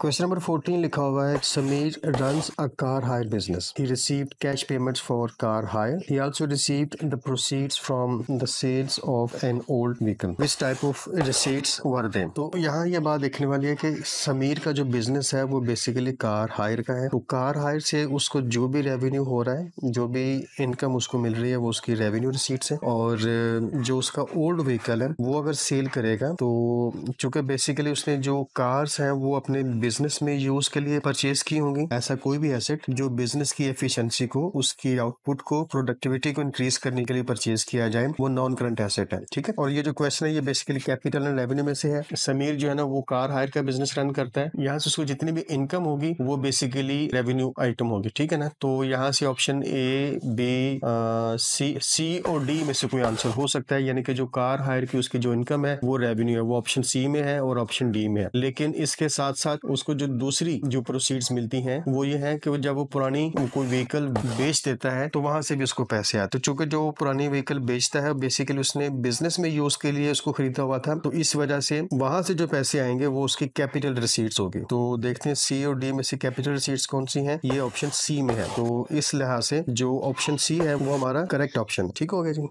Question number 14 लिखा हुआ है Sameer runs a car hire business. He received cash payments for car hire. He also received the proceeds from the sales of an old vehicle. Which type of receipts were they? तो यहाँ ये बात देखने वाली है कि समीर का जो बिजनेस है वो बेसिकली कार हायर का है। तो कार हायर से उसको जो भी रेवेन्यू हो रहा है, जो भी इनकम उसको मिल रही है वो उसकी रेवेन्यू रिसीट्स है। और जो उसका ओल्ड व्हीकल है वो अगर सेल करेगा तो चूंकि बेसिकली उसने जो कार्स हैं वो अपने बिजनेस में यूज के लिए परचेज की होंगी। ऐसा कोई भी एसेट जो बिजनेस की एफिशिएंसी को, उसकी आउटपुट को, प्रोडक्टिविटी को इंक्रीज करने के लिए परचेज किया जाए, वो नॉन करंट एसेट है। ठीक है। और ये जो क्वेश्चन है ये बेसिकली कैपिटल एंड रेवेन्यू में से है। समीर जो है ना वो कार हायर का बिजनेस रन करता है। यहाँ से उसको जितनी भी इनकम होगी वो बेसिकली रेवेन्यू आइटम होगी। ठीक है ना। तो यहाँ से ऑप्शन ए, बी, सी और डी में से कोई आंसर हो सकता है। यानी कि जो कार हायर की उसकी जो इनकम है वो रेवेन्यू है, वो ऑप्शन सी में है और ऑप्शन डी में है। लेकिन इसके साथ साथ उसको जो दूसरी जो प्रोसीड्स मिलती हैं वो ये है कि जब वो पुरानी कोई व्हीकल बेच देता है तो वहां से भी उसको पैसे आते हैं। चूंकि जो पुरानी व्हीकल बेचता है बेसिकली उसने बिजनेस में यूज के लिए उसको खरीदा हुआ था, तो इस वजह से वहां से जो पैसे आएंगे वो उसकी कैपिटल रिसीट्स होगी। तो देखते हैं सी और डी में से कैपिटल रिसीट्स कौन सी हैं। ये ऑप्शन सी में है। तो इस लिहाज से जो ऑप्शन सी है वो हमारा करेक्ट ऑप्शन। ठीक हो गया जी।